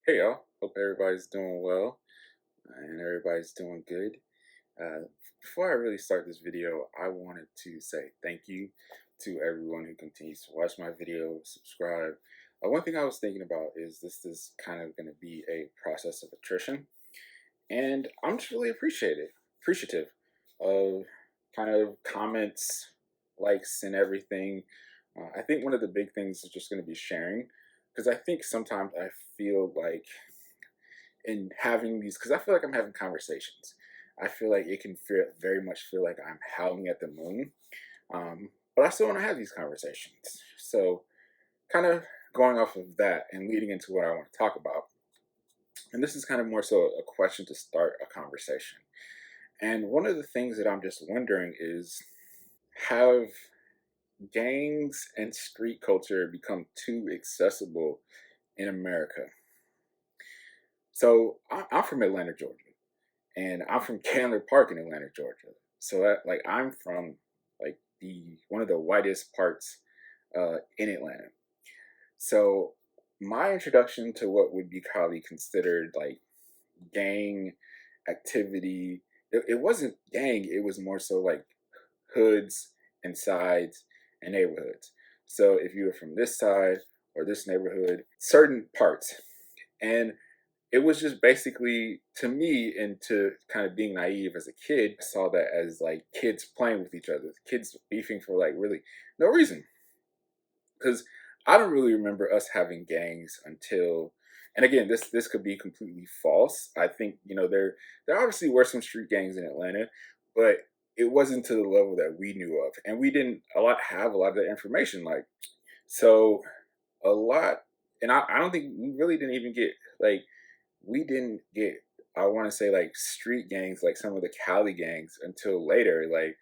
Hey y'all, hope everybody's doing well and everybody's doing good. Uh, Before I really start this video, I wanted to say thank you to everyone who continues to watch my videos, subscribe. One thing I was thinking about is this is kind of going to be a process of attrition, and I'm just really appreciative of kind of comments, likes, and everything. I think one of the big things is just going to be sharing, because I think sometimes I feel like in having these, because I feel like I'm having conversations. I feel like it can feel very much feel like I'm howling at the moon, but I still want to have these conversations. So, kind of going off of that and leading into what I want to talk about, and this is kind of more so a question to start a conversation. And one of the things that I'm just wondering is, have gangs and street culture become too accessible in America? So I'm from Atlanta, Georgia, and I'm from Candler Park in Atlanta, Georgia. So like I'm from like the one of the whitest parts in Atlanta. So my introduction to what would be probably considered like gang activity, it wasn't gang. It was more so like hoods and sides and neighborhoods. So if you were from this side or this neighborhood, certain parts, and it was just basically to me, and to kind of being naive as a kid, I saw that as like kids playing with each other, kids beefing for like really no reason. Because I don't really remember us having gangs until, and again, this could be completely false. I think there obviously were some street gangs in Atlanta, but it wasn't to the level that we knew of, and we didn't have a lot of that information. Like so, a lot, and I don't think we really didn't even get like we didn't get, I want to say, like street gangs like some of the Cali gangs until later. Like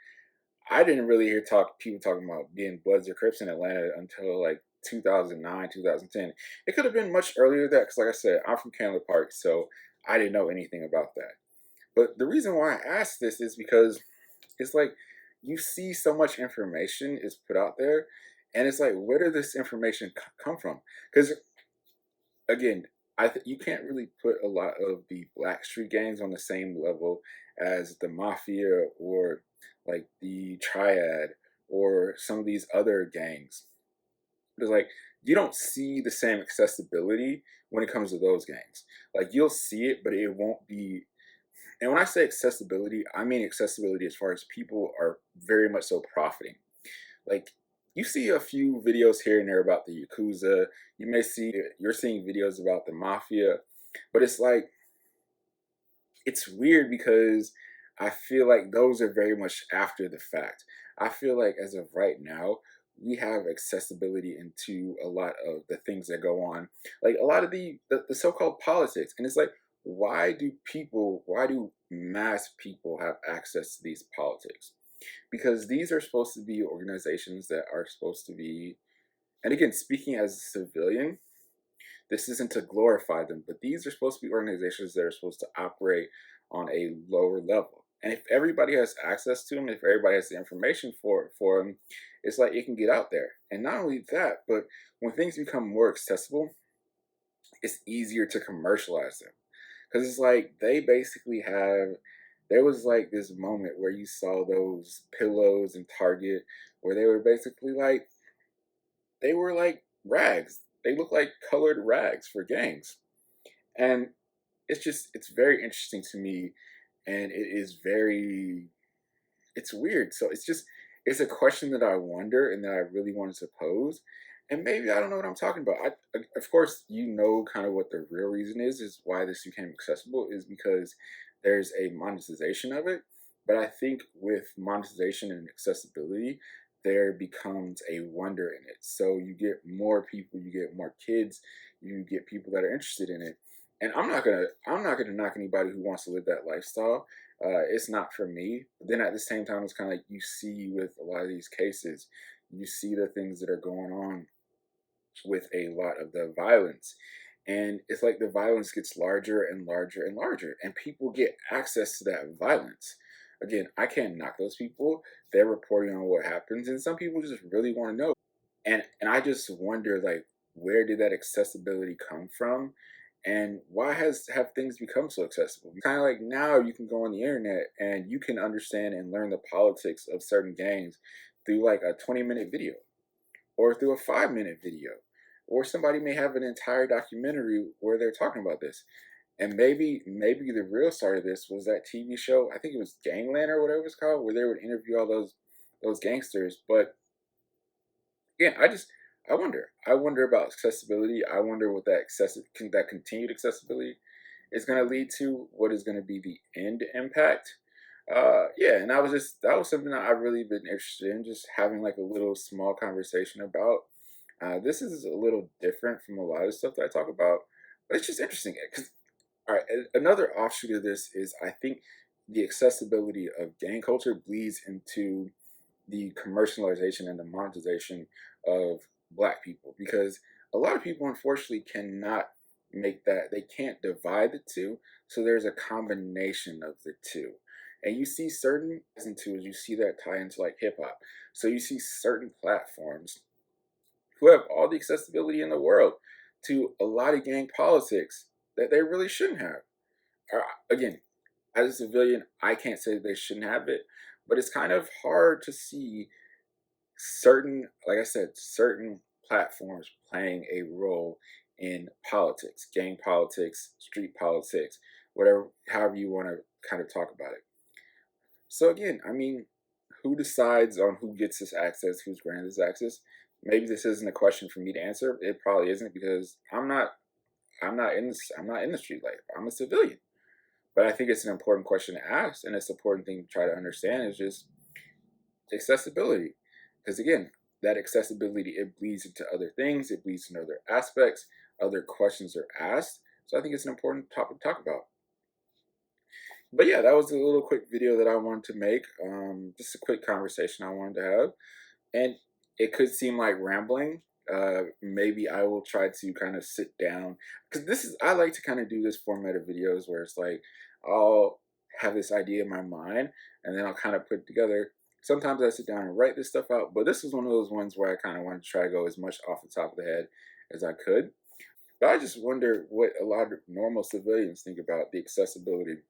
I didn't really hear people talking about being Bloods or Crips in Atlanta until like 2009, 2010. It could have been much earlier than that, because like I said, I'm from Candler Park, so I didn't know anything about that. But the reason why I asked this is because it's like you see so much information is put out there, and it's like, where did this information come from? Because again, you can't really put a lot of the Black Street gangs on the same level as the Mafia or like the Triad or some of these other gangs. Because like you don't see the same accessibility when it comes to those gangs. Like you'll see it, but it won't be. And when I say accessibility, I mean accessibility as far as people are very much so profiting. Like you see a few videos here and there about the Yakuza. You're seeing videos about the mafia, but it's like it's weird because I feel like those are very much after the fact. I feel like as of right now, we have accessibility into a lot of the things that go on, like a lot of the so-called politics, and it's like, why do mass people have access to these politics? Because these are supposed to be organizations that are supposed to be, and again, speaking as a civilian, this isn't to glorify them, but these are supposed to be organizations that are supposed to operate on a lower level. And if everybody has access to them, if everybody has the information for them, it's like it can get out there. And not only that, but when things become more accessible, it's easier to commercialize them. Because it's like they basically have, there was like this moment where you saw those pillows in Target where they were basically like, they were like rags. They look like colored rags for gangs. And it's very interesting to me, and it's weird. So it's a question that I wonder and that I really wanted to pose. And maybe I don't know what I'm talking about. Of course, kind of what the real reason is why this became accessible is because there's a monetization of it. But I think with monetization and accessibility, there becomes a wonder in it. So you get more people, you get more kids, you get people that are interested in it. And I'm not gonna knock anybody who wants to live that lifestyle. It's not for me. But then at the same time, it's kind of like you see with a lot of these cases, you see the things that are going on with a lot of the violence. And it's like the violence gets larger and larger and larger, and people get access to that violence. Again, I can't knock those people. They're reporting on what happens, and some people just really want to know. And I just wonder, like, where did that accessibility come from? And why have things become so accessible? Kind of like now you can go on the internet and you can understand and learn the politics of certain games through like a 20-minute video or through a 5-minute video. Or somebody may have an entire documentary where they're talking about this. And maybe the real start of this was that TV show, I think it was Gangland or whatever it's called, where they would interview all those gangsters. But again, I wonder about accessibility. I wonder what that continued accessibility is going to lead to. What is going to be the end impact? Yeah, and that was something that I've really been interested in, just having like a little small conversation about. This is a little different from a lot of stuff that I talk about, but it's just interesting because all right, another offshoot of this is I think the accessibility of gang culture bleeds into the commercialization and the monetization of Black people, because a lot of people unfortunately cannot make that, they can't divide the two, so there's a combination of the two. And you see certain into you see that tie into like hip hop. So you see certain platforms who have all the accessibility in the world to a lot of gang politics that they really shouldn't have. Again, as a civilian, I can't say they shouldn't have it, but it's kind of hard to see certain, like I said, certain platforms playing a role in politics, gang politics, street politics, whatever, however you want to kind of talk about it. So again, I mean, who decides on who gets this access, who's granted this access? Maybe this isn't a question for me to answer. It probably isn't because I'm not in the street life. I'm a civilian. But I think it's an important question to ask, and it's an important thing to try to understand is just accessibility. Because again, that accessibility, it bleeds into other things, it bleeds into other aspects, other questions are asked. So I think it's an important topic to talk about. But yeah, that was a little quick video that I wanted to make. Just a quick conversation I wanted to have. And it could seem like rambling. Maybe I will try to kind of sit down, because I like to kind of do this format of videos where it's like I'll have this idea in my mind and then I'll kind of put it together. Sometimes I sit down and write this stuff out, but this is one of those ones where I kind of want to try to go as much off the top of the head as I could. But I just wonder what a lot of normal civilians think about the accessibility,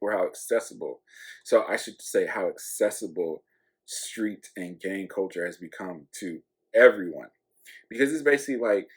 or how accessible. So I should say how accessible street and gang culture has become to everyone. Because it's basically like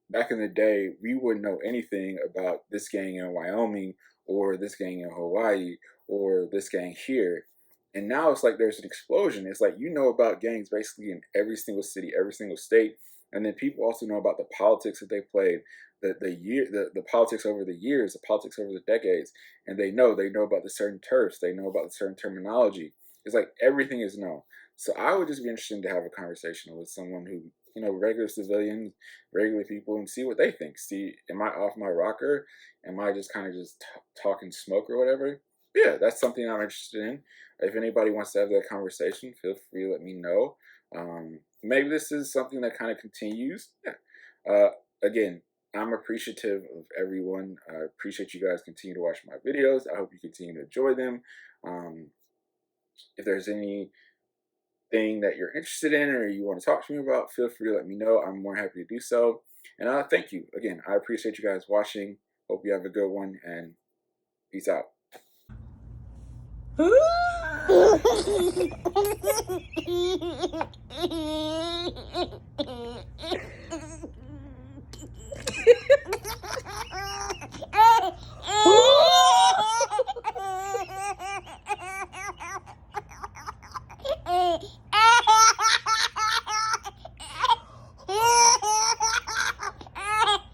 back in the day, we wouldn't know anything about this gang in Wyoming or this gang in Hawaii or this gang here. And now it's like there's an explosion. It's like you know about gangs basically in every single city, every single state. And then people also know about the politics that they played, the politics over the years, the politics over the decades. And they know about the certain turfs, they know about the certain terminology. It's like everything is known. So I would just be interested to have a conversation with someone who, regular civilians, regular people, and see what they think. See, am I off my rocker? Am I just kind of just talking smoke or whatever? Yeah, that's something I'm interested in. If anybody wants to have that conversation, feel free to let me know. Maybe this is something that kind of continues. Yeah. Again, I'm appreciative of everyone. I appreciate you guys continue to watch my videos. I hope you continue to enjoy them. If there's anything that you're interested in or you want to talk to me about, feel free to let me know. I'm more happy to do so. And thank you. Again, I appreciate you guys watching. Hope you have a good one, and peace out.